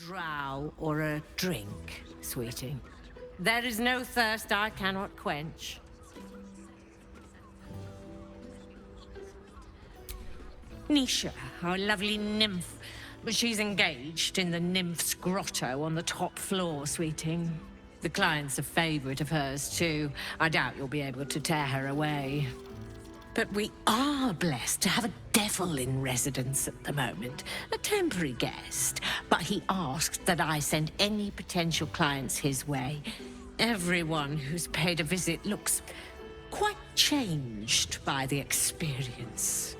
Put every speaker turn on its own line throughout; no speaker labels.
drow or a drink, sweetie. There is no thirst I cannot quench. Nisha, our lovely nymph. She's engaged in the nymph's grotto on the top floor, sweeting. The client's a favorite of hers, too. I doubt you'll be able to tear her away. But we are blessed to have a devil in residence at the moment. A temporary guest. But he asked that I send any potential clients his way. Everyone who's paid a visit looks quite changed by the experience.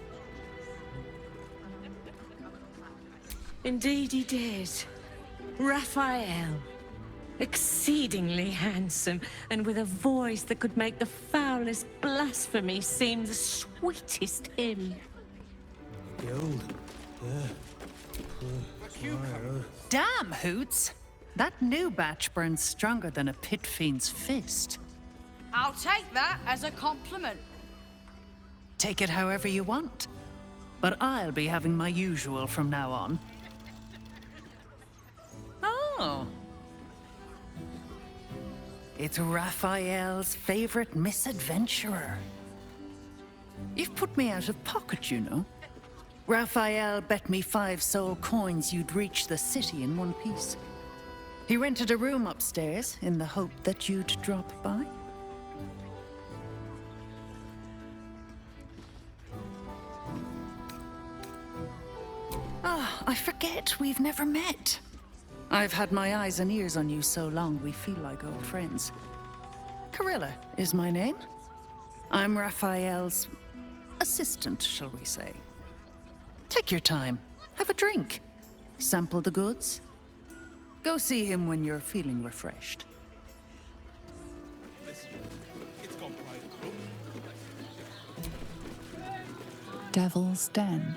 Indeed he did. Raphael. Exceedingly handsome, and with a voice that could make the foulest blasphemy seem the sweetest hymn.
Damn, Hoots! That new batch burns stronger than a pit fiend's fist.
I'll take that as a compliment.
Take it however you want. But I'll be having my usual from now on. Oh. It's Raphael's favorite misadventurer. You've put me out of pocket, you know. Raphael bet me 5 soul coins you'd reach the city in one piece. He rented a room upstairs in the hope that you'd drop by. Ah, I forget we've never met. I've had my eyes and ears on you so long we feel like old friends. Carilla is my name. I'm Raphael's assistant, shall we say. Take your time. Have a drink. Sample the goods. Go see him when you're feeling refreshed.
Devil's Den.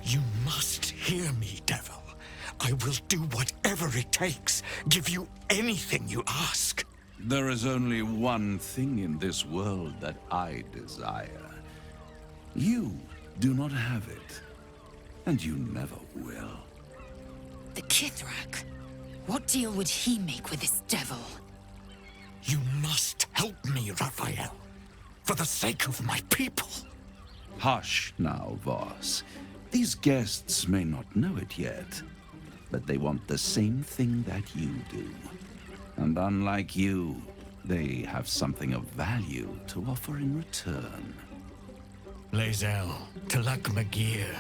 You must hear me, devil. I will do whatever it takes, give you anything you ask.
There is only one thing in this world that I desire. You do not have it, and you never will.
The Kithrak. What deal would he make with this devil?
You must help me, Raphael, for the sake of my people.
Hush now, Voss. These guests may not know it yet, but they want the same thing that you do. And unlike you, they have something of value to offer in return.
Lae'zel, Talak Magir.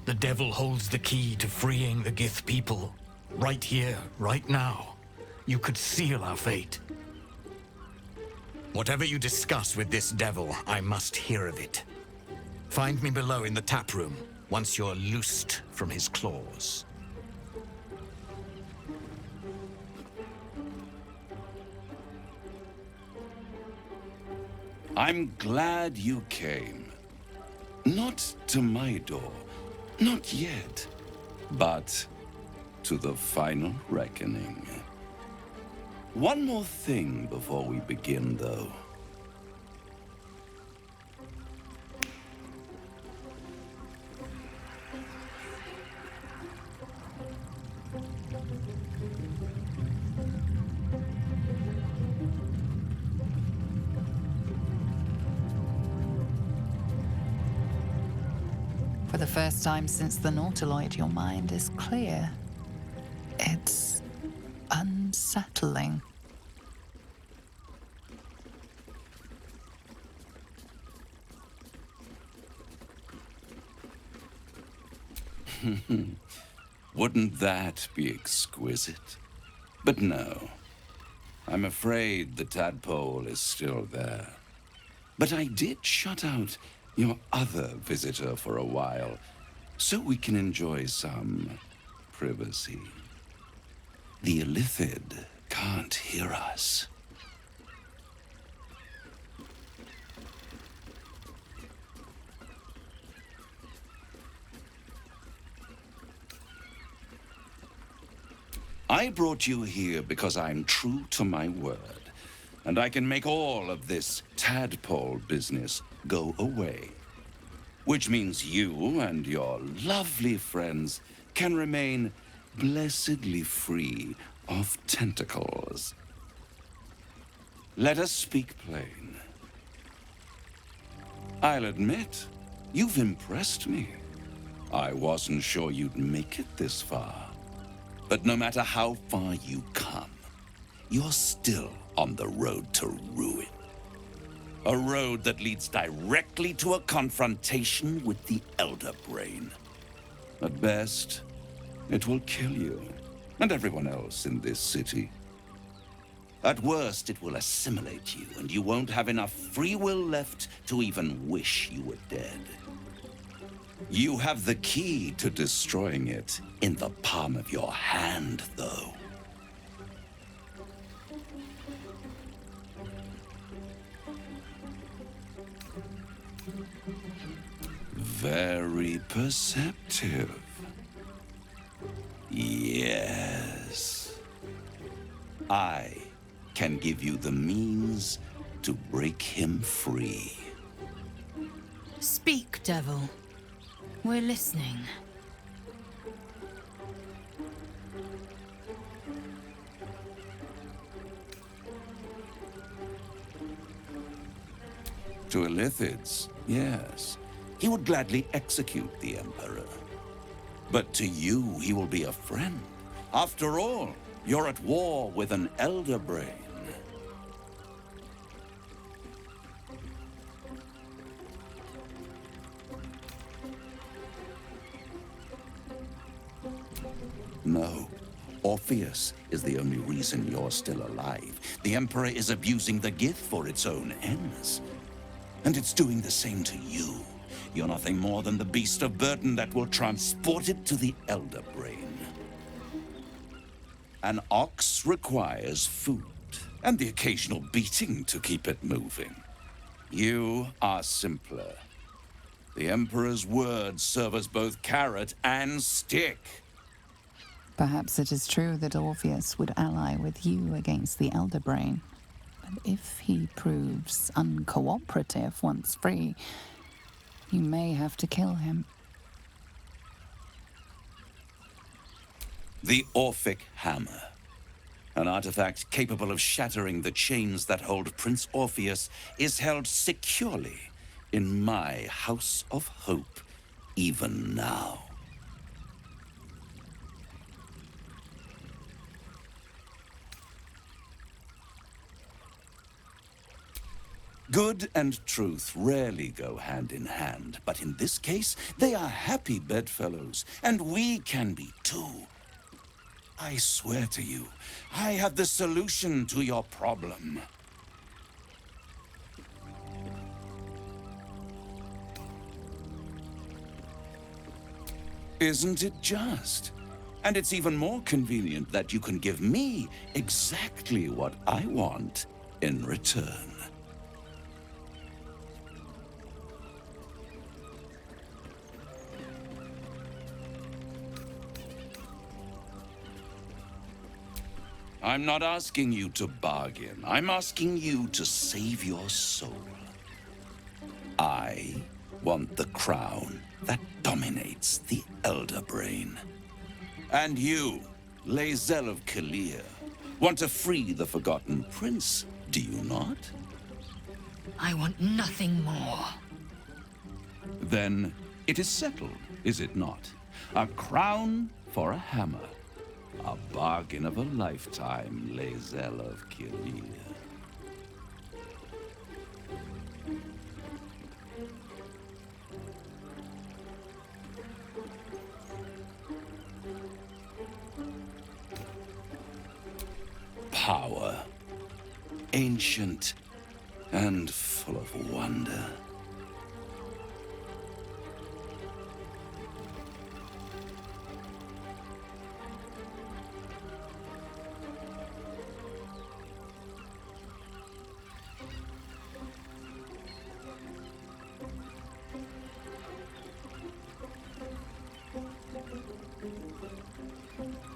The devil holds the key to freeing the Gith people. Right here, right now. You could seal our fate. Whatever you discuss with this devil, I must hear of it. Find me below in the tap room, once you're loosed from his claws.
I'm glad you came. Not to my door, not yet, but to the final reckoning. One more thing before we begin, though.
For the first time since the Nautiloid, your mind is clear. It's unsettling.
Wouldn't that be exquisite? But no. I'm afraid the tadpole is still there. But I did shut out your other visitor for a while, so we can enjoy some privacy. The Illithid can't hear us. I brought you here because I'm true to my word. and I can make all of this tadpole business go away. Which means you and your lovely friends can remain blessedly free of tentacles. Let us speak plain. I'll admit, you've impressed me. I wasn't sure you'd make it this far. But no matter how far you come, you're still on the road to ruin. A road that leads directly to a confrontation with the Elder Brain. At best, it will kill you and everyone else in this city. At worst, it will assimilate you, and you won't have enough free will left to even wish you were dead. You have the key to destroying it in the palm of your hand, though. Very perceptive. Yes. I can give you the means to break him free.
Speak, devil. We're listening.
To Illithids, yes. He would gladly execute the Emperor. But to you, he will be a friend. After all, you're at war with an Elder Brain. No. Orpheus is the only reason you're still alive. The Emperor is abusing the Gith for its own ends. And it's doing the same to you. You're nothing more than the beast of burden that will transport it to the Elder Brain. An ox requires food, and the occasional beating to keep it moving. You are simpler. The Emperor's words serve as both carrot and stick.
Perhaps it is true that Orpheus would ally with you against the Elder Brain. But if he proves uncooperative once free, you may have to kill him.
The Orphic Hammer. An artifact capable of shattering the chains that hold Prince Orpheus is held securely in my House of Hope, even now. Good and truth rarely go hand in hand, but in this case, they are happy bedfellows, and we can be too. I swear to you, I have the solution to your problem. Isn't it just? And it's even more convenient that you can give me exactly what I want in return. I'm not asking you to bargain. I'm asking you to save your soul. I want the crown that dominates the Elder Brain. And you, Lae'zel of Kalir, want to free the Forgotten Prince, do you not?
I want nothing more.
Then it is settled, is it not? A crown for a hammer. A bargain of a lifetime, Lae'zel of Kalir. Power. Ancient and full of wonder.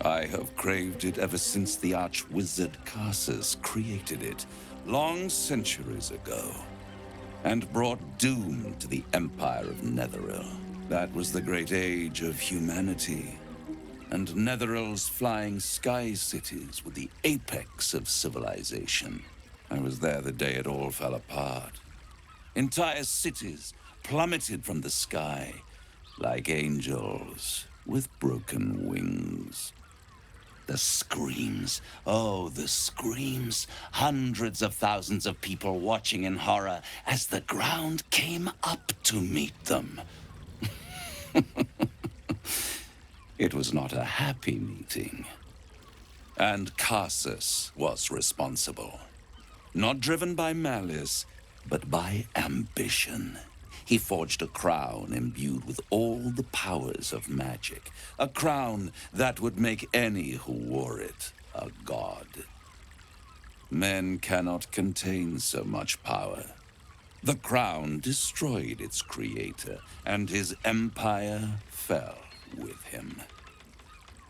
I have craved it ever since the arch-wizard Karsus created it long centuries ago, and brought doom to the Empire of Netheril. That was the great age of humanity, and Netheril's flying sky cities were the apex of civilization. I was there the day it all fell apart. Entire cities plummeted from the sky like angels with broken wings. The screams, oh, the screams. Hundreds of thousands of people watching in horror as the ground came up to meet them. It was not a happy meeting. And Karsus was responsible. Not driven by malice, but by ambition. He forged a crown imbued with all the powers of magic. A crown that would make any who wore it a god. Men cannot contain so much power. The crown destroyed its creator, and his empire fell with him.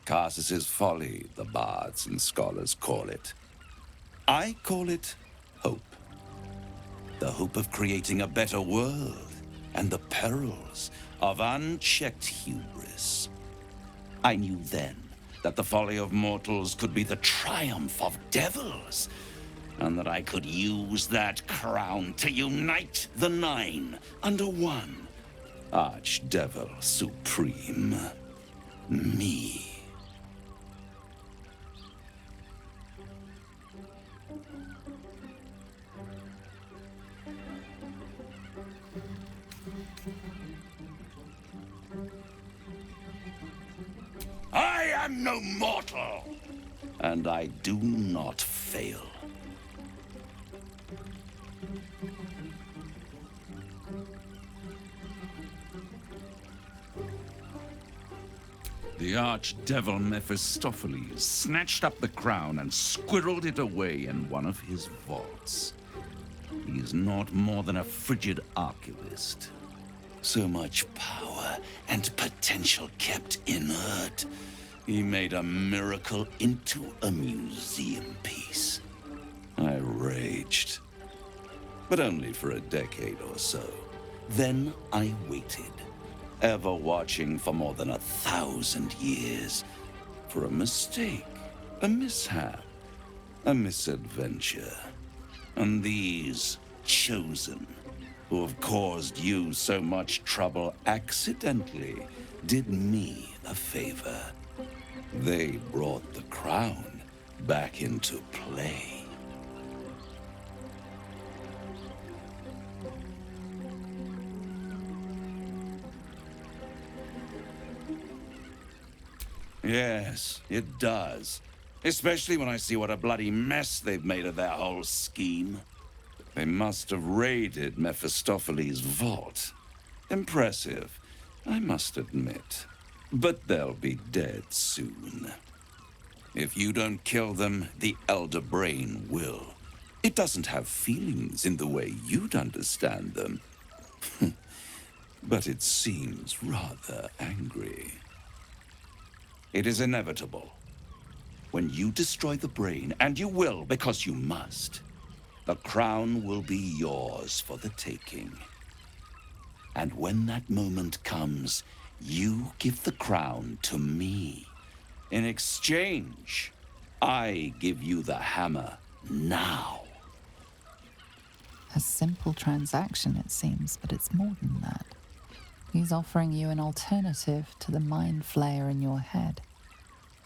Karsus's folly, the bards and scholars call it. I call it hope. The hope of creating a better world, and the perils of unchecked hubris. I knew then that the folly of mortals could be the triumph of devils, and that I could use that crown to unite the Nine under one Archdevil Supreme. Me. I am no mortal, and I do not fail. The archdevil Mephistopheles snatched up the crown and squirreled it away in one of his vaults. He is not more than a frigid archivist. So much power and potential kept inert. He made a miracle into a museum piece. I raged, but only for a decade or so. Then I waited, ever watching for more than 1,000 years, for a mistake, a mishap, a misadventure. And these chosen, who have caused you so much trouble accidentally, did me a favor. They brought the crown back into play. Yes, it does. Especially when I see what a bloody mess they've made of their whole scheme. They must have raided Mephistopheles' vault. Impressive, I must admit. But they'll be dead soon. If you don't kill them, the Elder Brain will. It doesn't have feelings in the way you'd understand them. But it seems rather angry. It is inevitable. When you destroy the brain, and you will because you must, the crown will be yours for the taking. And when that moment comes, you give the crown to me. In exchange, I give you the hammer now.
A simple transaction, it seems, but it's more than that. He's offering you an alternative to the mind flayer in your head.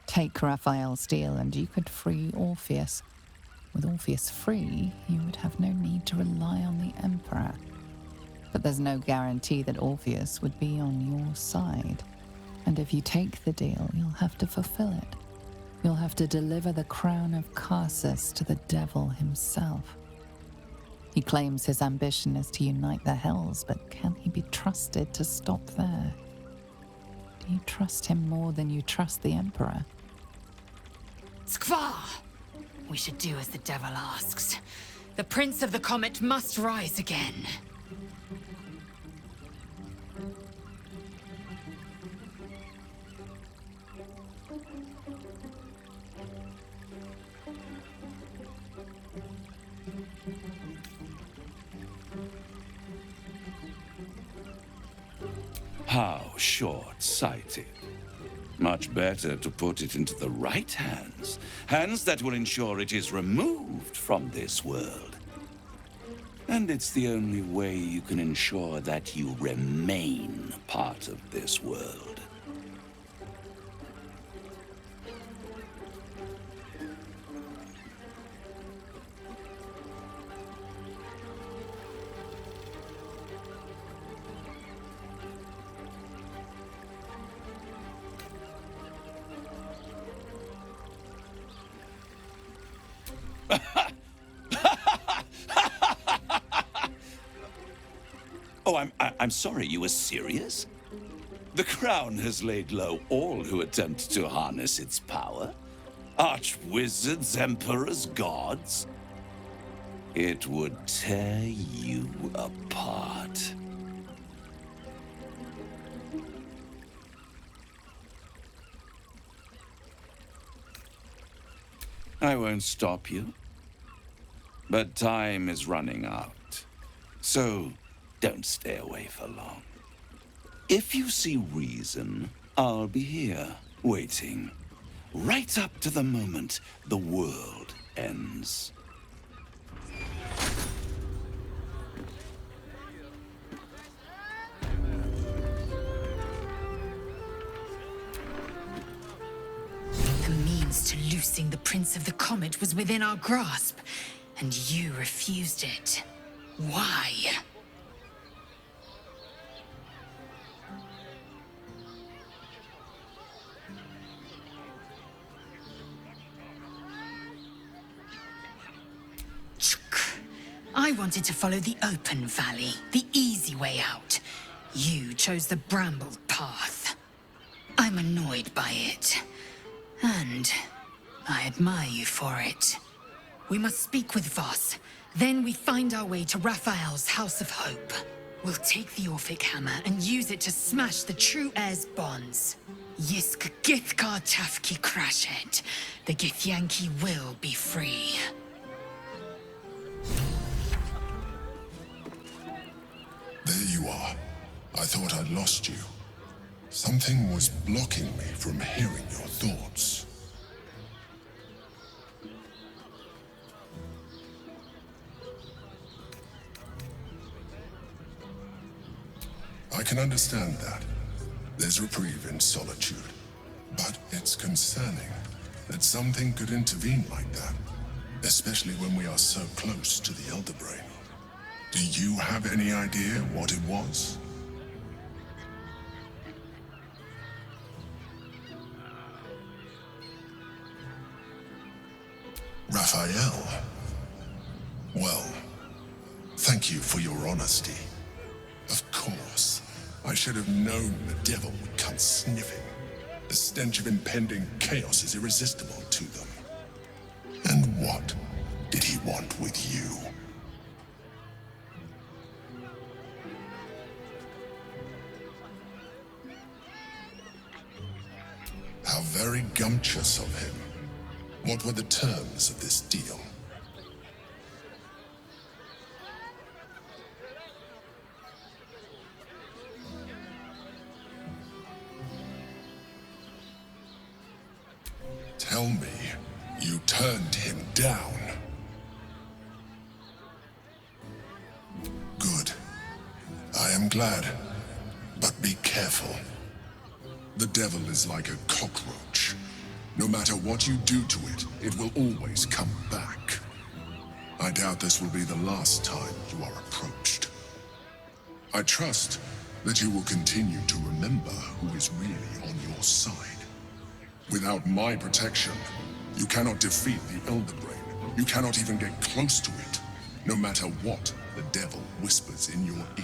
Take Raphael's deal and you could free Orpheus. With Orpheus free, you would have no need to rely on the Emperor. But there's no guarantee that Orpheus would be on your side. And if you take the deal, you'll have to fulfill it. You'll have to deliver the crown of Karsus to the devil himself. He claims his ambition is to unite the Hells, but can he be trusted to stop there? Do you trust him more than you trust the Emperor?
Skvar! We should do as the devil asks. The Prince of the Comet must rise again.
How short-sighted. Much better to put it into the right hands. Hands that will ensure it is removed from this world. And it's the only way you can ensure that you remain part of this world. Oh, I'm sorry, you were serious? The crown has laid low all who attempt to harness its power. Arch-wizards, emperors, gods. It would tear you apart. I won't stop you. But time is running out. So, don't stay away for long. If you see reason, I'll be here, waiting. Right up to the moment the world ends.
The means to loosing the Prince of the Comet was within our grasp, and you refused it. Why? I wanted to follow the open valley, the easy way out. You chose the brambled path. I'm annoyed by it. And I admire you for it. We must speak with Voss. Then we find our way to Raphael's House of Hope. We'll take the Orphic Hammer and use it to smash the True Heir's bonds. Yisk Githkar Tafki Crashet. The Githyanki will be free.
There you are. I thought I'd lost you. Something was blocking me from hearing your thoughts. I can understand that. There's reprieve in solitude. But it's concerning that something could intervene like that, especially when we are so close to the Elder Brain. Do you have any idea what it was? Raphael. Well, thank you for your honesty. Of course, I should have known the devil would come sniffing. The stench of impending chaos is irresistible to them. And what did he want with you? How very gumptious of him. What were the terms of this deal? Tell me, you turned him down. Good. I am glad. But be careful. The devil is like a cockroach. No matter what you do to it, it will always come back. I doubt this will be the last time you are approached. I trust that you will continue to remember who is really on your side. Without my protection, you cannot defeat the Elder Brain. You cannot even get close to it, no matter what the devil whispers in your ear.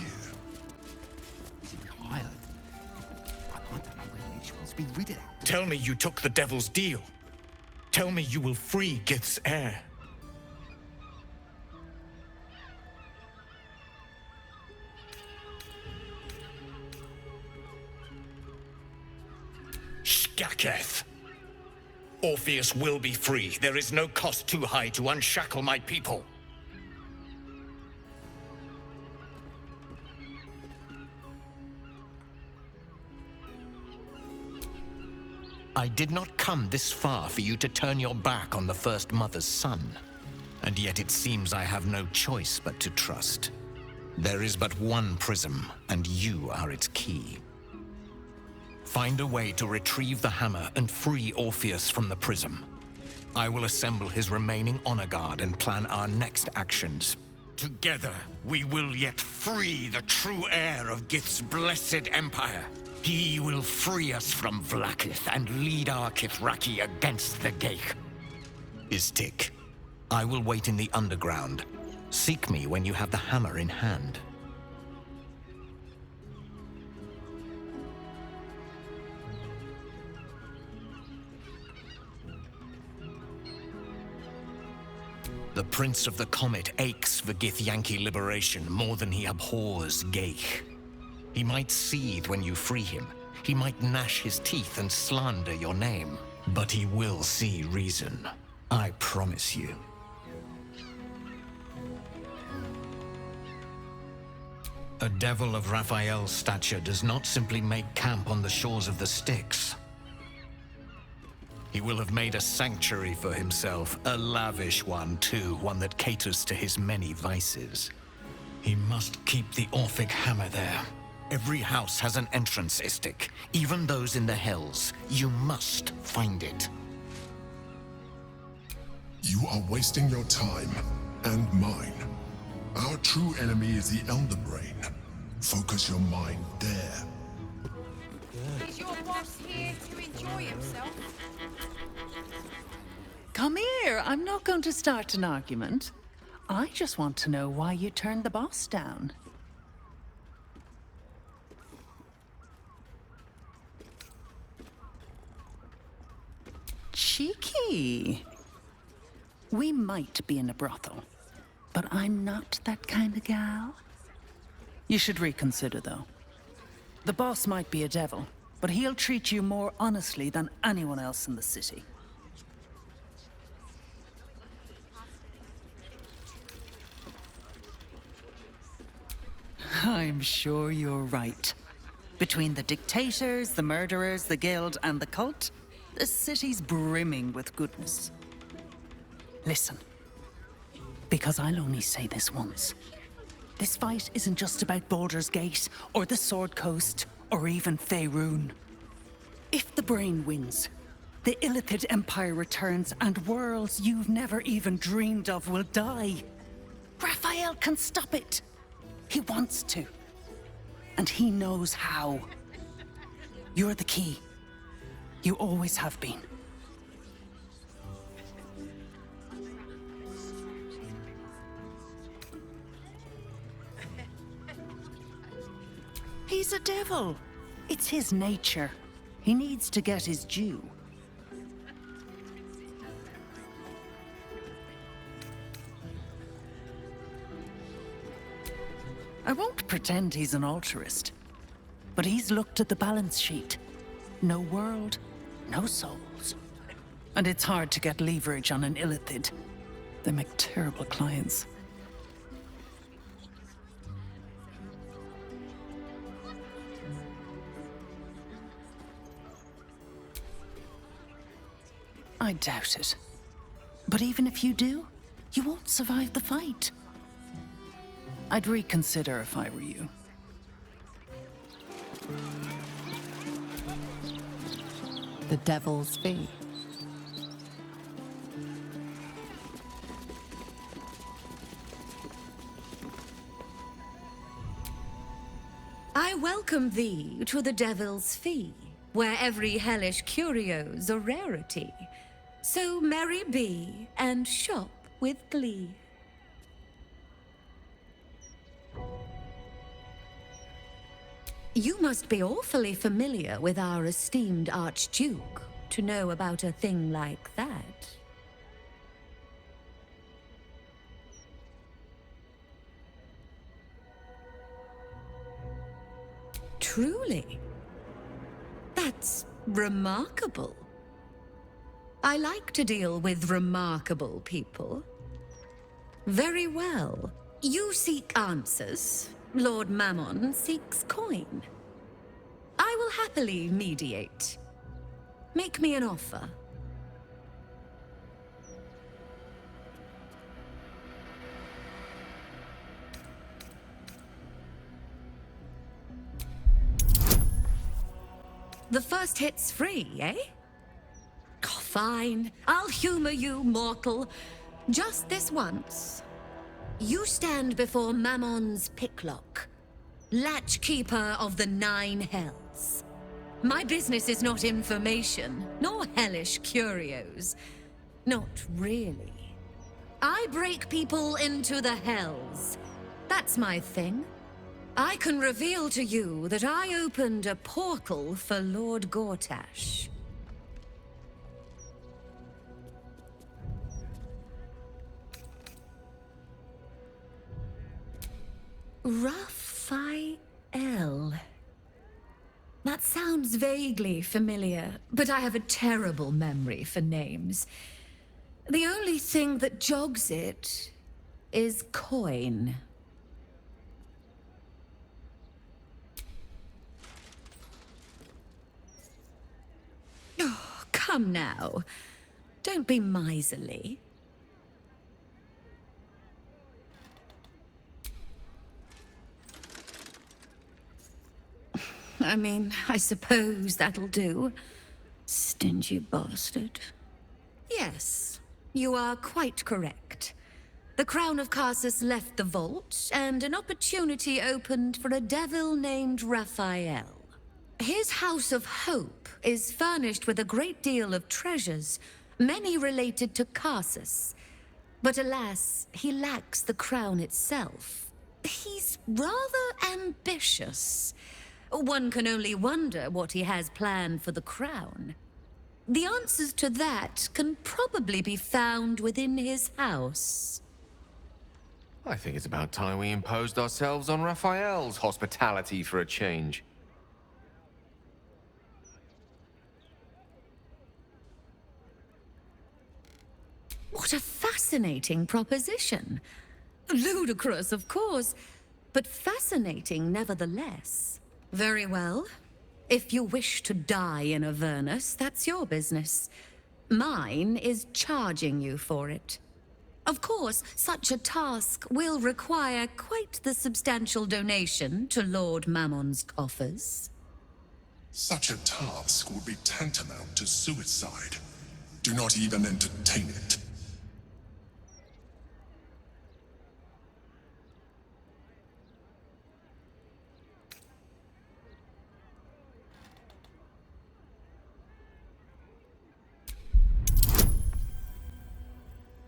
Tell me you took the devil's deal. Tell me you will free Gith's heir. Shkaketh. Orpheus will be free. There is no cost too high to unshackle my people. I did not come this far for you to turn your back on the First Mother's son. And yet it seems I have no choice but to trust. There is but one prism, and you are its key. Find a way to retrieve the hammer and free Orpheus from the prism. I will assemble his remaining honor guard and plan our next actions. Together, we will yet free the true heir of Gith's blessed empire. He will free us from Vlaakith and lead our Kithraki against the Geich. Istik, I will wait in the underground. Seek me when you have the hammer in hand. The Prince of the Comet aches for Githyanki liberation more than he abhors Geich. He might seethe when you free him. He might gnash his teeth and slander your name. But he will see reason. I promise you. A devil of Raphael's stature does not simply make camp on the shores of the Styx. He will have made a sanctuary for himself, a lavish one too, one that caters to his many vices. He must keep the Orphic hammer there. Every house has an entrance, Istik, even those in the Hells. You must find it.
You are wasting your time, and mine. Our true enemy is the Elder Brain. Focus your mind there.
Is your boss here to enjoy himself?
Come here. I'm not going to start an argument. I just want to know why you turned the boss down. Cheeky. We might be in a brothel, but I'm not that kind of gal. You should reconsider, though. The boss might be a devil, but he'll treat you more honestly than anyone else in the city. I'm sure you're right. Between the dictators, the murderers, the guild, and the cult, the city's brimming with goodness. Listen, because I'll only say this once. This fight isn't just about Baldur's Gate, or the Sword Coast, or even Faerun. If the Brain wins, the Illithid Empire returns and worlds you've never even dreamed of will die. Raphael can stop it. He wants to. And he knows how. You're the key. You always have been. He's a devil. It's his nature. He needs to get his due. I won't pretend he's an altruist, but he's looked at the balance sheet. No world, no souls. And it's hard to get leverage on an Illithid. They make terrible clients. I doubt it. But even if you do, you won't survive the fight. I'd reconsider if I were you.
The Devil's Fee.
I welcome thee to the Devil's Fee, where every hellish curio's a rarity. So merry be, and shop with glee. You must be awfully familiar with our esteemed Archduke to know about a thing like that. Truly. That's remarkable. I like to deal with remarkable people. Very well. You seek answers. Lord Mammon seeks coin. I will happily mediate.
Make me an offer. The first hit's free, eh? Oh, fine. I'll humor you, mortal. Just this once. You stand before Mammon's picklock, latchkeeper of the 9 hells. My business is not information, nor hellish curios. Not really. I break people into the hells. That's my thing. I can reveal to you that I opened a portal for Lord Gortash. Raphael. That sounds vaguely familiar, but I have a terrible memory for names. The only thing that jogs it is coin. Oh, come now. Don't be miserly. I mean, I suppose that'll do. Stingy bastard. Yes, you are quite correct. The Crown of Karsus left the vault, and an opportunity opened for a devil named Raphael. His House of Hope is furnished with a great deal of treasures, many related to Karsus. But alas, he lacks the crown itself. He's rather ambitious. One can only wonder what he has planned for the crown. The answers to that can probably be found within his house.
I think it's about time we imposed ourselves on Raphael's hospitality for a change.
What a fascinating proposition. Ludicrous, of course, but fascinating nevertheless. Very well. If you wish to die in Avernus, that's your business. Mine is charging you for it. Of course, such a task will require quite the substantial donation to Lord Mammon's coffers.
Such a task would be tantamount to suicide. Do not even entertain it.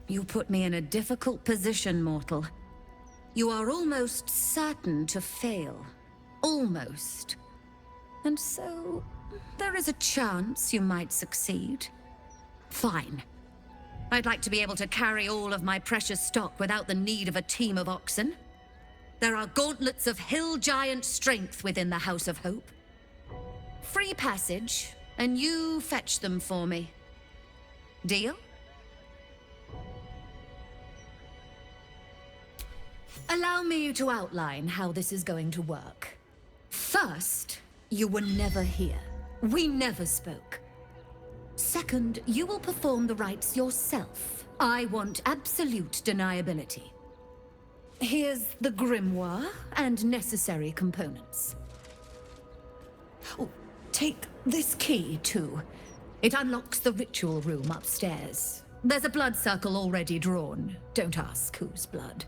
You put me in a difficult position, mortal. You are almost certain to fail. Almost. And so, there is a chance you might succeed. Fine. I'd like to be able to carry all of my precious stock without the need of a team of oxen. There are gauntlets of hill giant strength within the House of Hope. Free passage, and you fetch them for me. Deal? Allow me to outline how this is going to work. First, you were never here. We never spoke. Second, you will perform the rites yourself. I want absolute deniability. Here's the grimoire and necessary components. Oh, take this key, too. It unlocks the ritual room upstairs. There's a blood circle already drawn. Don't ask whose blood.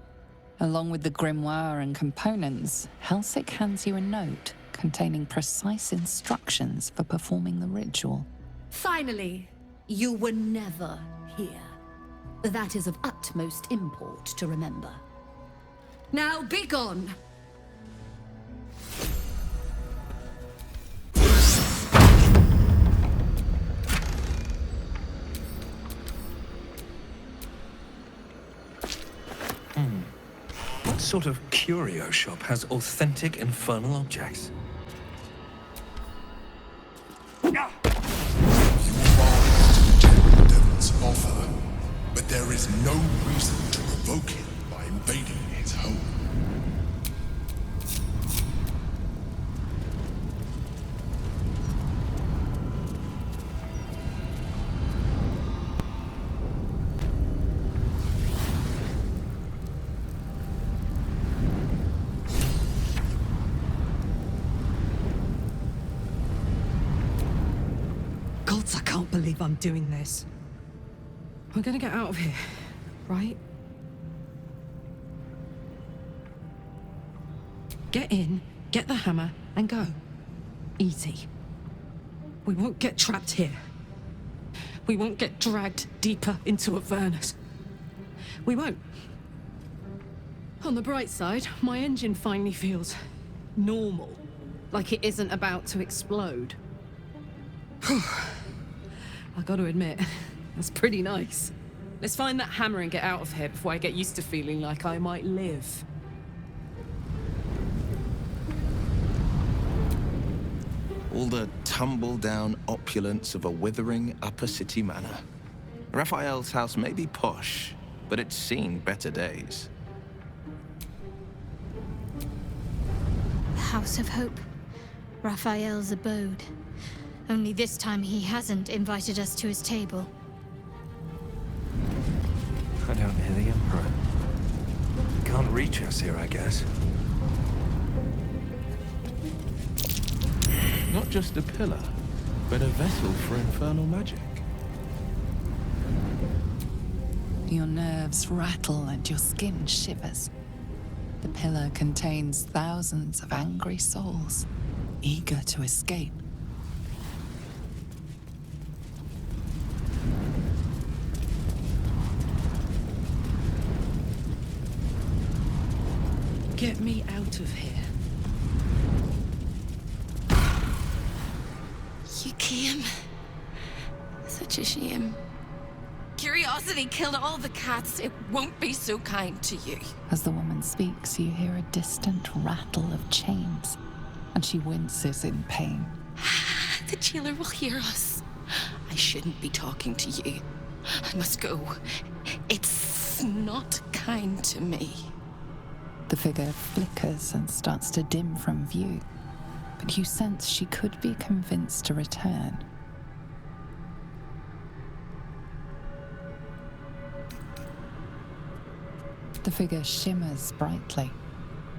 Along with the grimoire and components, Helsik hands you a note containing precise instructions for performing the ritual.
Finally, you were never here. That is of utmost import to remember. Now be gone!
What sort of curio shop has authentic infernal objects?
You are reject the devil's offer, but there is no reason to provoke him by invading his home.
can't believe I'm doing this. We're gonna get out of here, right? Get in, get the hammer, and go. Easy. We won't get trapped here. We won't get dragged deeper into Avernus. We won't. On the bright side, my engine finally feels normal. Like it isn't about to explode. I gotta admit, that's pretty nice. Let's find that hammer and get out of here before I get used to feeling like I might live.
All the tumble-down opulence of a withering upper city manor. Raphael's house may be posh, but it's seen better days.
The House of Hope. Raphael's abode. Only this time he hasn't invited us to his table.
I don't hear the Emperor. Can't reach us here, I guess.
Not just a pillar, but a vessel for infernal magic.
Your nerves rattle and your skin shivers. The pillar contains thousands of angry souls, eager to escape.
Get me out of here.
You came. Such a shame. Curiosity killed all the cats. It won't be so kind to you.
As the woman speaks, you hear a distant rattle of chains, and she winces in pain.
The jailer will hear us. I shouldn't be talking to you. I must go. It's not kind to me.
The figure flickers and starts to dim from view, but you sense she could be convinced to return. The figure shimmers brightly.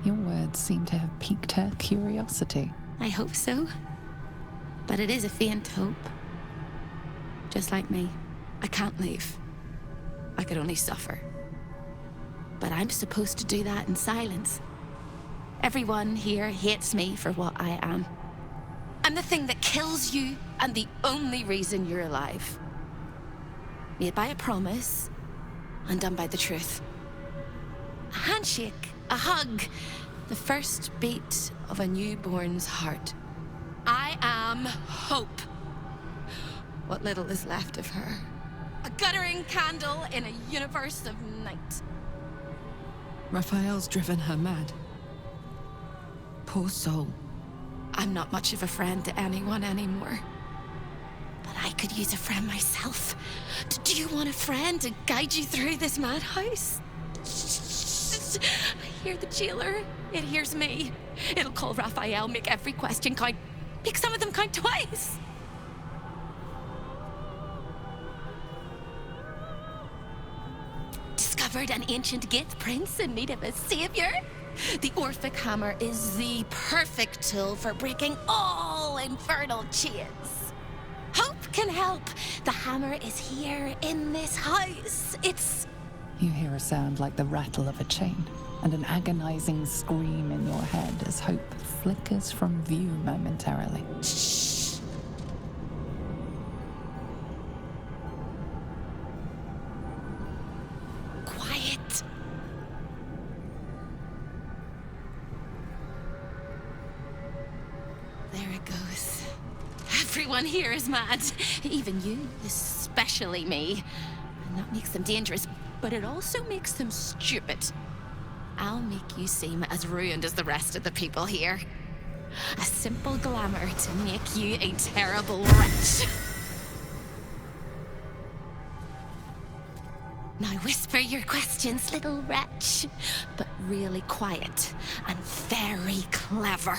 Your words seem to have piqued her curiosity.
I hope so. But it is a faint hope. Just like me. I can't leave. I could only suffer. But I'm supposed to do that in silence. Everyone here hates me for what I am. I'm the thing that kills you, and the only reason you're alive. Made by a promise, undone by the truth. A handshake, a hug, the first beat of a newborn's heart. I am hope. What little is left of her. A guttering candle in a universe of night.
Raphael's driven her mad. Poor soul.
I'm not much of a friend to anyone anymore. But I could use a friend myself. Do you want a friend to guide you through this madhouse? I hear the jailer. It hears me. It'll call Raphael, make every question count. Make some of them count twice. Discovered an ancient gift prince in need of a savior. The Orphic Hammer is the perfect tool for breaking all infernal chains. Hope can help. The hammer is here in this house. It's...
You hear a sound like the rattle of a chain, and an agonizing scream in your head as hope flickers from view momentarily.
Shh. Quiet. There it goes. Everyone here is mad. Even you, especially me. And that makes them dangerous, but it also makes them stupid. I'll make you seem as ruined as the rest of the people here. A simple glamour to make you a terrible wretch. Now whisper your questions, little wretch, but really quiet and very clever.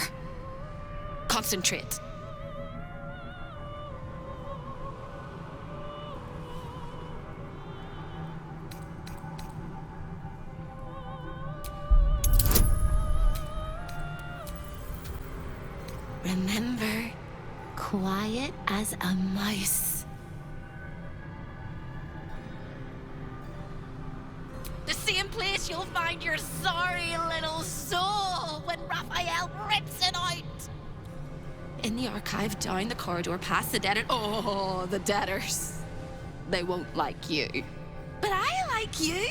Concentrate. Remember, quiet as a mouse. find your sorry little soul when Raphael rips it out. In the archive, down the corridor, past the debtor. Oh, the debtors. They won't like you. But I like you.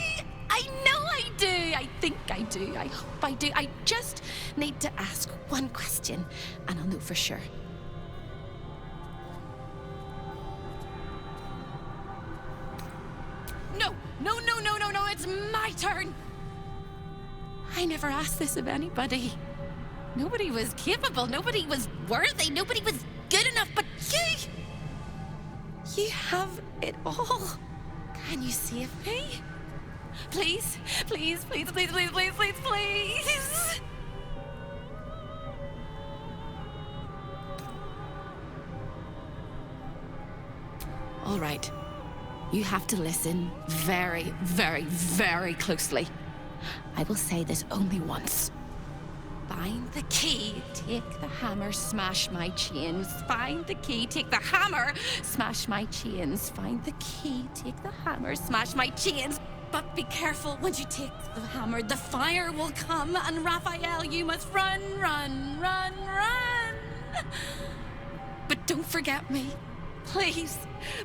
I know I do. I think I do. I hope I do. I just need to ask one question, and I'll know for sure. No, no, no, no, no, no. It's my turn. I never asked this of anybody. Nobody was capable. Nobody was worthy. Nobody was good enough. But you have it all. Can you save me? Please, please, please, please, please, please, please, please. All right. You have to listen very, very, very closely. I will say this only once. Find the key, take the hammer, smash my chains. Find the key, take the hammer, smash my chains. Find the key, take the hammer, smash my chains. But be careful, when you take the hammer, the fire will come, and Raphael, you must run, run, run, run. But don't forget me. Please,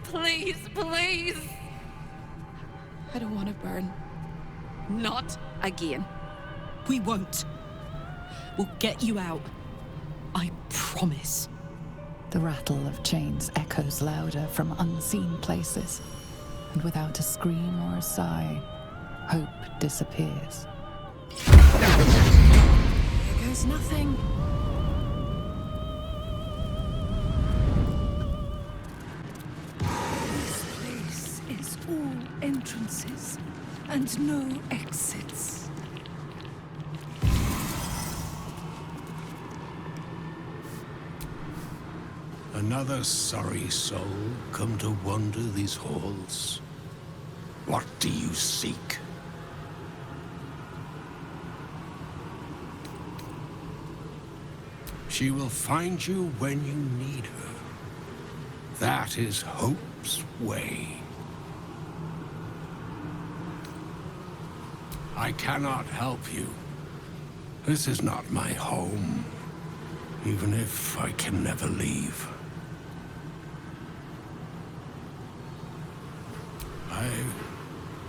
please, please. I don't want to burn. Not again.
We won't. We'll get you out. I promise.
The rattle of chains echoes louder from unseen places, and without a scream or a sigh, hope disappears.
Here goes nothing.
This place is all entrances and no exits.
Another sorry soul come to wander these halls. What do you seek? She will find you when you need her. That is Hope's way. I cannot help you. This is not my home, even if I can never leave. I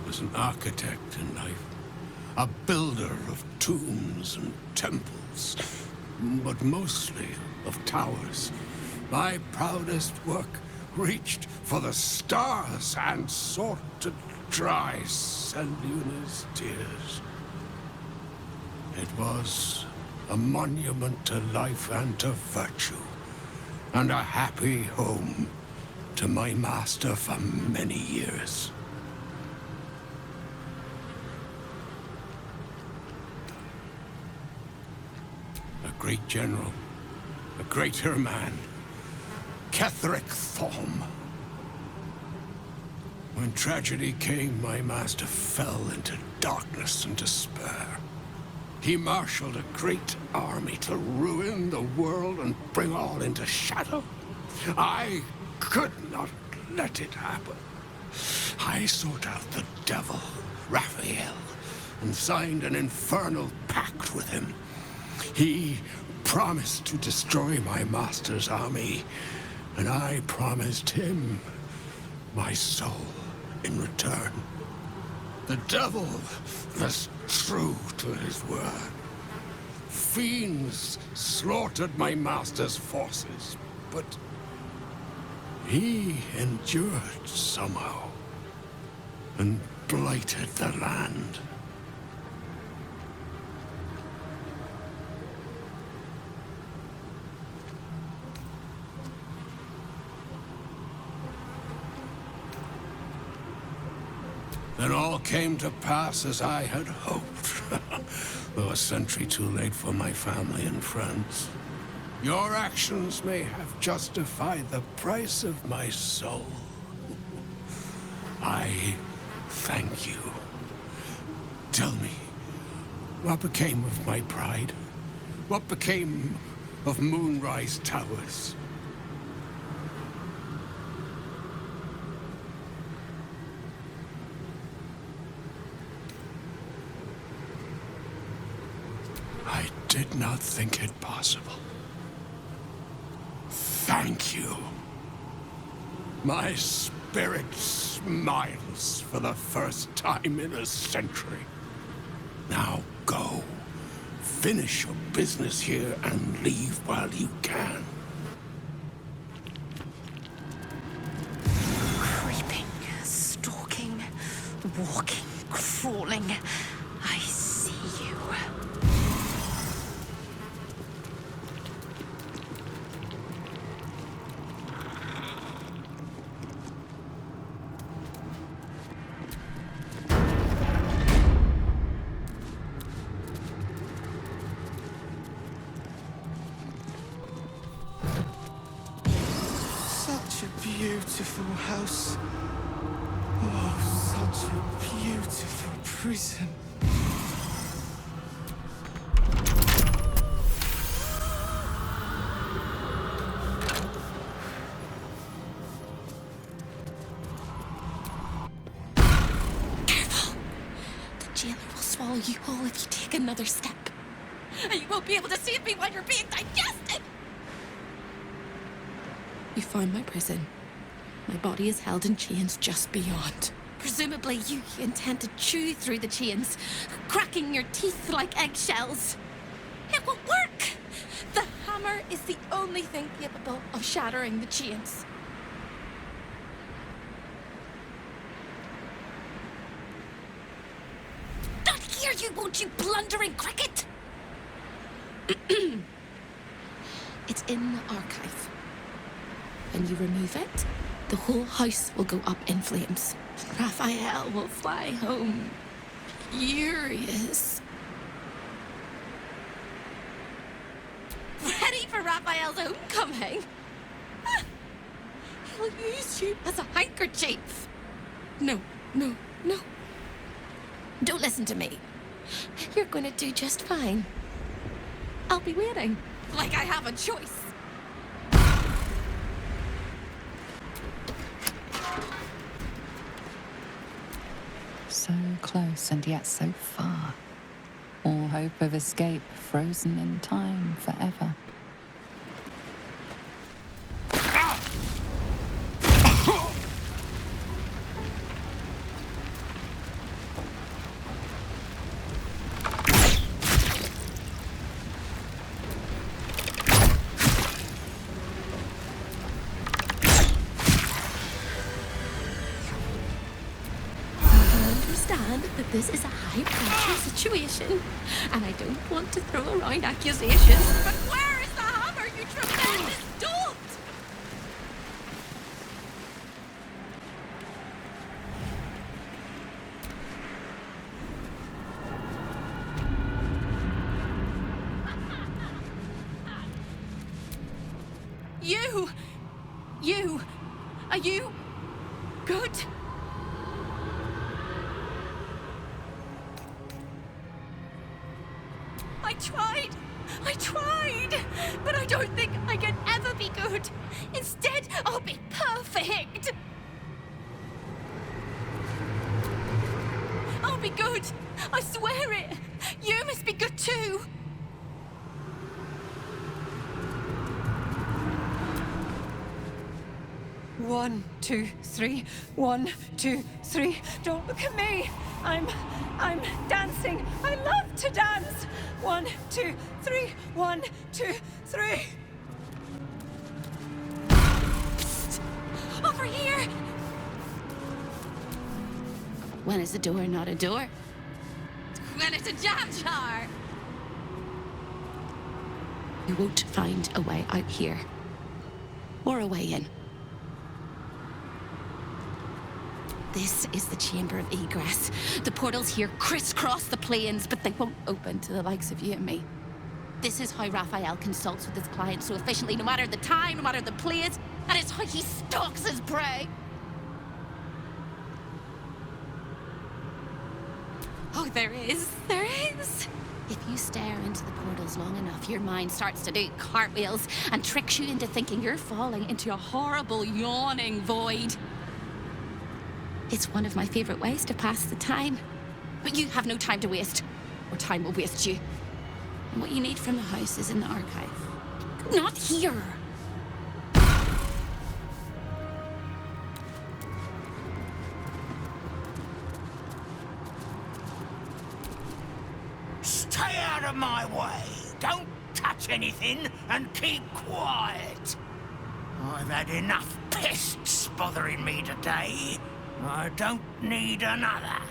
was an architect in life, a builder of tombs and temples, but mostly of towers. My proudest work reached for the stars and sought to dry Luna's tears. It was a monument to life and to virtue, and a happy home to my master for many years. A great general, a greater man, Ketheric Thorm. When tragedy came, my master fell into darkness and despair. He marshaled a great army to ruin the world and bring all into shadow. I could not let it happen. I sought out the devil, Raphael, and signed an infernal pact with him. He promised to destroy my master's army, and I promised him my soul in return. The devil was true to his word. Fiends slaughtered my master's forces, but he endured somehow and blighted the land. Then all came to pass as I had hoped, though a century too late for my family and friends. Your actions may have justified the price of my soul. I thank you. Tell me, what became of my pride? What became of Moonrise Towers? I did not think it possible. Thank you. My spirit smiles for the first time in a century. Now go. Finish your business here and leave while you can.
Creeping, stalking, walking, crawling. I see you.
Such a beautiful house. Oh, such a beautiful prison.
Careful! The jailer will swallow you whole if you take another step. And you won't be able to save me while you're being digested! You found my prison. My body is held in chains just beyond. Presumably, you intend to chew through the chains, cracking your teeth like eggshells. It won't work! The hammer is the only thing capable of shattering the chains. Not here, you won't, you blundering cricket! It's in the archive. When you remove it, the whole house will go up in flames. And Raphael will fly home, furious. Ready for Raphael's homecoming? He'll use you as a handkerchief. No, no, no. Don't listen to me. You're going to do just fine. I'll be waiting, like I have a choice.
So close and yet so far. All hope of escape frozen in time forever.
That this is a high-pressure situation, and I don't want to throw around accusations. But where is the hammer, you tremendous dolt? You, are you good? I tried, but I don't think I can ever be good. Instead, I'll be perfect. I'll be good. I swear it. You must be good too.
One, two, three. 1, 2, 3. Don't look at me. I'm dancing. I love to dance. 1, 2, 3. 1, 2, 3.
Psst. Over here. When is a door not a door? When it's a jam jar. You won't find a way out here. Or a way in. This is the chamber of egress. The portals here crisscross the plains, but they won't open to the likes of you and me. This is how Raphael consults with his clients so efficiently, no matter the time, no matter the place, and it's how he stalks his prey. Oh, there is. If you stare into the portals long enough, your mind starts to do cartwheels and tricks you into thinking you're falling into a horrible, yawning void. It's one of my favorite ways to pass the time. But you have no time to waste, or time will waste you. What you need from the house is in the archive. Not here!
Stay out of my way. Don't touch anything and keep quiet. I've had enough pests bothering me today. I don't need another.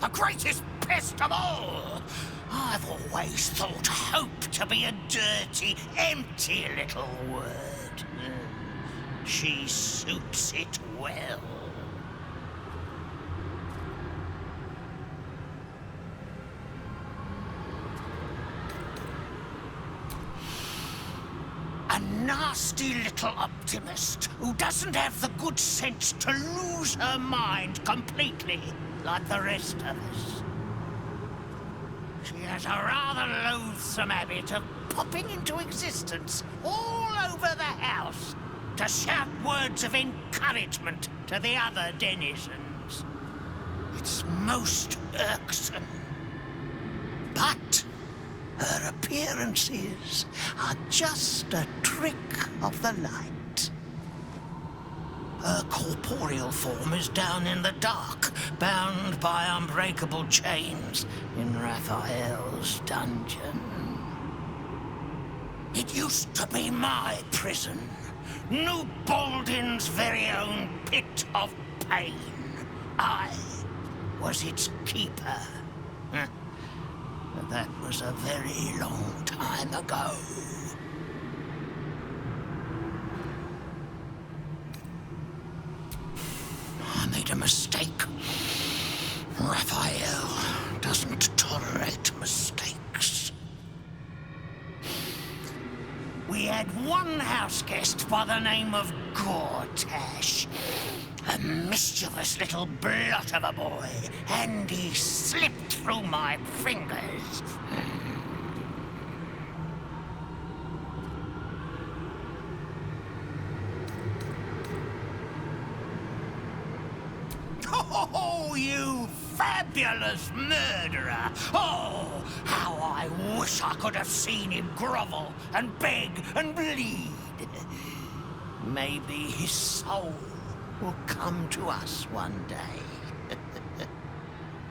The greatest pest of all! I've always thought hope to be a dirty, empty little word. She suits it well. A nasty little optimist who doesn't have the good sense to lose her mind completely, like the rest of us. She has a rather loathsome habit of popping into existence all over the house to shout words of encouragement to the other denizens. It's most irksome. But her appearances are just a trick of the light. Her corporeal form is down in the dark, bound by unbreakable chains in Raphael's dungeon. It used to be my prison, New Baldin's very own pit of pain. I was its keeper. But that was a very long time ago. I made a mistake. Raphael doesn't tolerate mistakes. We had one house guest by the name of Gortash. A mischievous little blot of a boy, and he slipped through my fingers. Oh, you fabulous murderer! Oh, how I wish I could have seen him grovel and beg and bleed. Maybe his soul will come to us one day.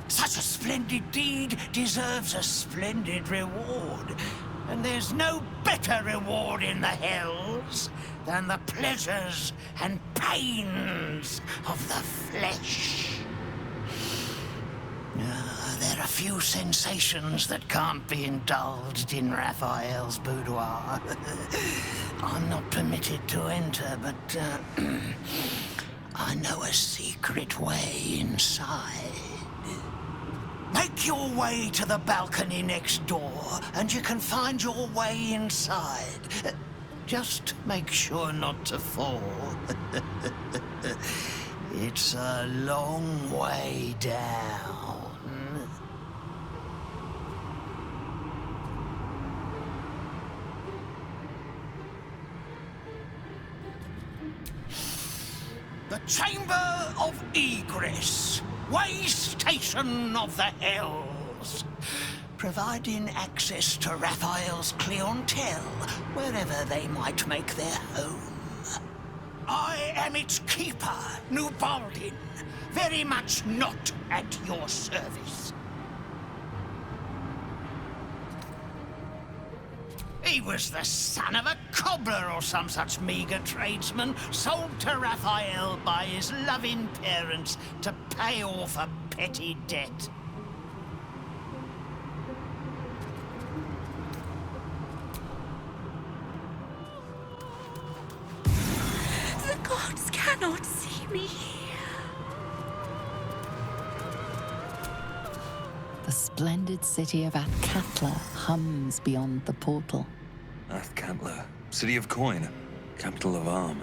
Such a splendid deed deserves a splendid reward. And there's no better reward in the hells than the pleasures and pains of the flesh. There are few sensations that can't be indulged in Raphael's boudoir. I'm not permitted to enter, but I know a secret way inside. Make your way to the balcony next door, and you can find your way inside. Just make sure not to fall. It's a long way down. The Chamber of Egress, way station of the Hells, providing access to Raphael's clientele wherever they might make their home. I am its keeper, New Baldin, very much not at your service. He was the son of a cobbler or some such meager tradesman, sold to Raphael by his loving parents to pay off a petty debt.
The gods cannot see me here.
The splendid city of Athkatla hums beyond the portal.
Athkatla, city of coin, capital of Arm.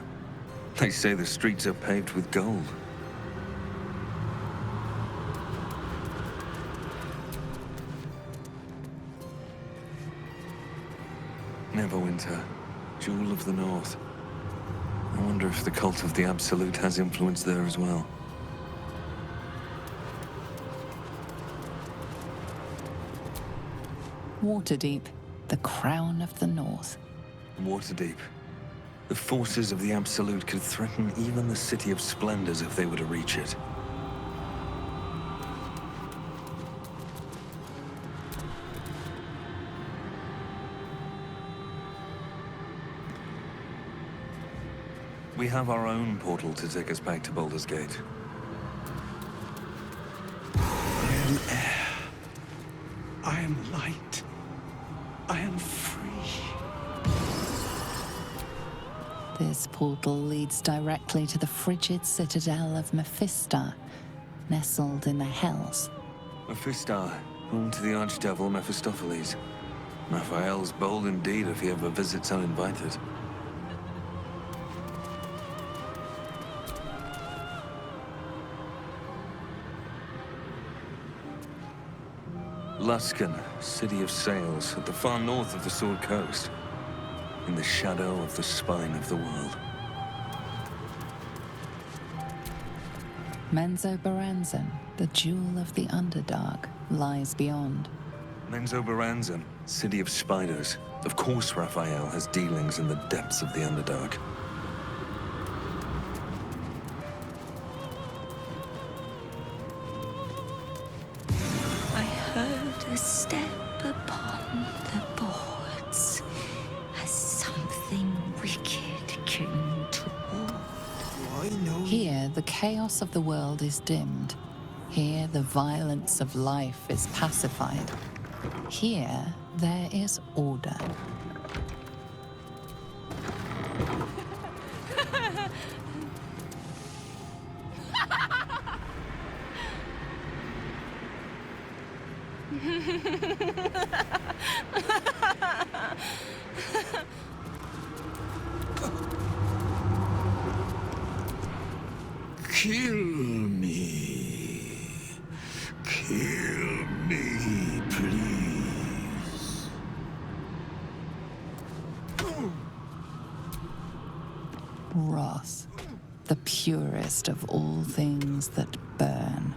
They say the streets are paved with gold. Neverwinter, jewel of the north. I wonder if the cult of the Absolute has influence there as well.
Waterdeep, the crown of the North.
Waterdeep. The forces of the Absolute could threaten even the City of Splendors if they were to reach it. We have our own portal to take us back to Baldur's Gate.
I am air. I am light. I am free.
This portal leads directly to the frigid citadel of Mephistar, nestled in the Hells.
Mephistar, home to the archdevil Mephistopheles. Raphael's bold indeed if he ever visits uninvited. Luskan, city of sails, at the far north of the Sword Coast, in the shadow of the spine of the world.
Menzoberranzan, the jewel of the Underdark, lies beyond.
Menzoberranzan, city of spiders. Of course Raphael has dealings in the depths of the Underdark.
I heard a step upon the boards as something wicked came toward.
Here, the chaos of the world is dimmed. Here, the violence of life is pacified. Here, there is order.
Kill me. Kill me, please.
Wrath, the purest of all things that burn.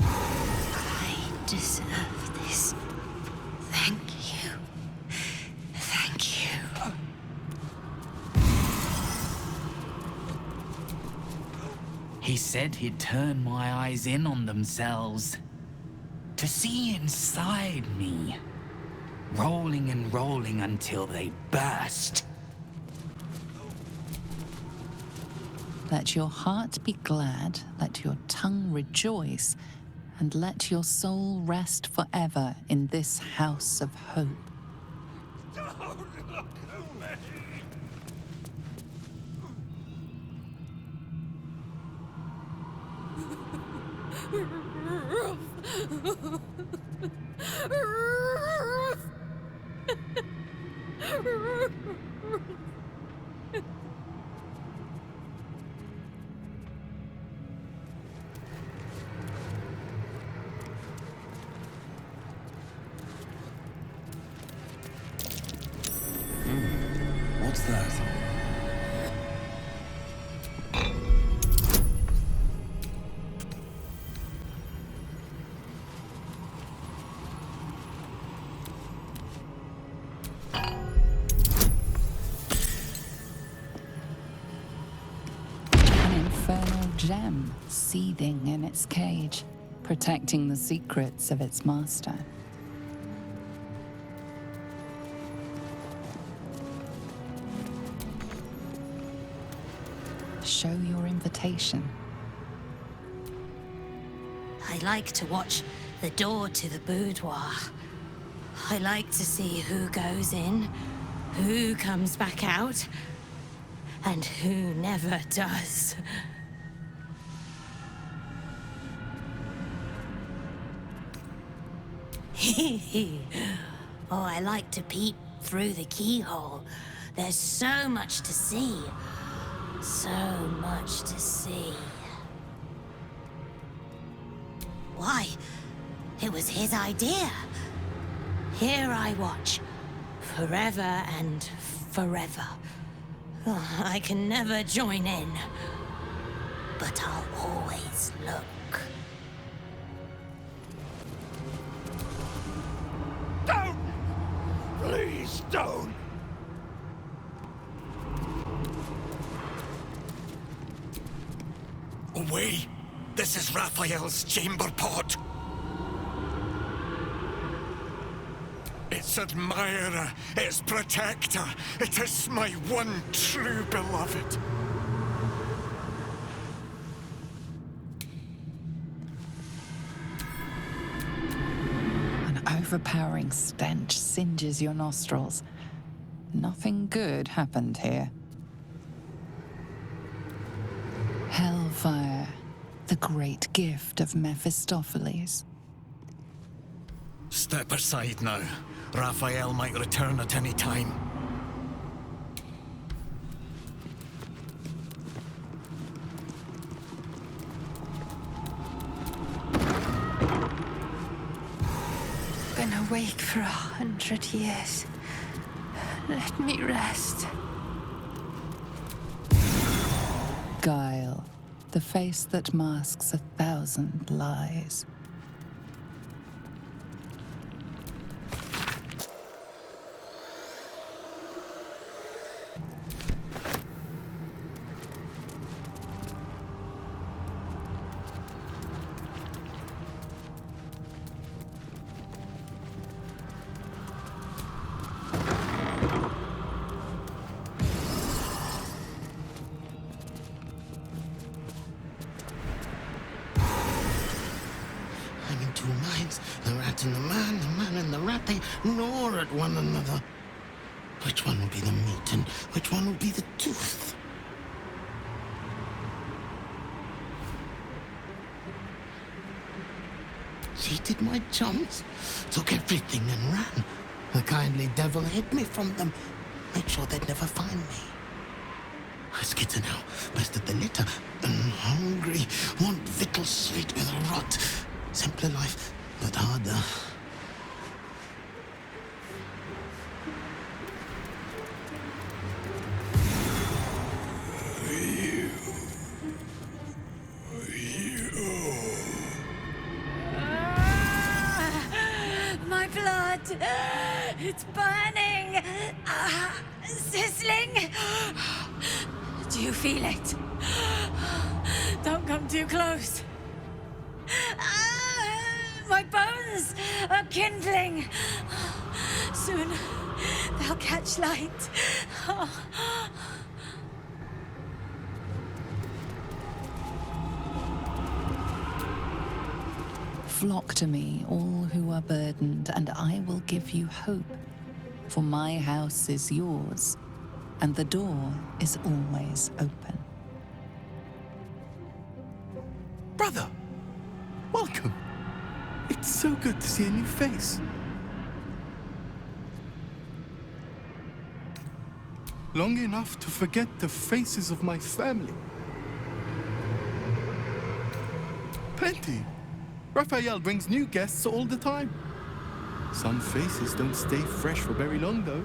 I deserve this. Thank you. Thank you.
He said he'd turn my eyes in on themselves. To see inside me. Rolling and rolling until they burst.
Let your heart be glad, let your tongue rejoice, and let your soul rest forever in this house of hope.
Don't look at me.
What's that?
An infernal gem seething in its cage, protecting the secrets of its master. Show your invitation.
I like to watch the door to the boudoir. I like to see who goes in, who comes back out, and who never does. Oh, I like to peep through the keyhole. There's so much to see. So much to see. Why? It was his idea. Here I watch, forever and forever. Oh, I can never join in, but I'll always look.
Please don't.
Away! This is Raphael's chamber pot. Its admirer, its protector. It is my one true beloved.
An overpowering stench singes your nostrils. Nothing good happened here. Hellfire, the great gift of Mephistopheles.
Step aside now. Raphael might return at any time.
Been awake for 100 years. Let me rest.
Guile, the face that masks 1,000 lies.
I'm in two minds. The rat and the man and the rat, they gnaw at one another. Which one will be the meat and which one will be the tooth? Cheated my chums, took everything and ran. The kindly devil hid me from them, made sure they'd never find me. I skitter now, bested the litter, and hungry, want victuals sweet with rot. Simpler life, but harder.
My blood! It's burning! Sizzling! Do you feel it? Don't come too close. My bones are kindling. Soon they'll catch light.
Flock to me, all who are burdened, and I will give you hope. For my house is yours, and the door is always open.
Brother, welcome. It's so good to see a new face. Long enough to forget the faces of my family. Plenty. Raphael brings new guests all the time. Some faces don't stay fresh for very long, though.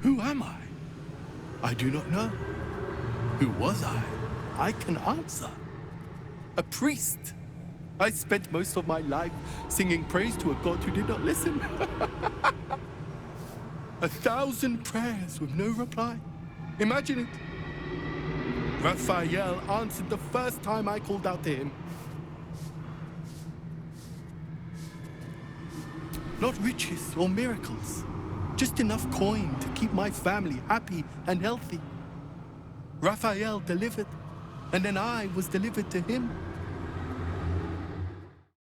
Who am I? I do not know. Who was I? I can answer. A priest. I spent most of my life singing praise to a god who did not listen. 1,000 prayers with no reply. Imagine it. Raphael answered the first time I called out to him. Not riches or miracles, just enough coin to keep my family happy and healthy. Raphael delivered, and then I was delivered to him.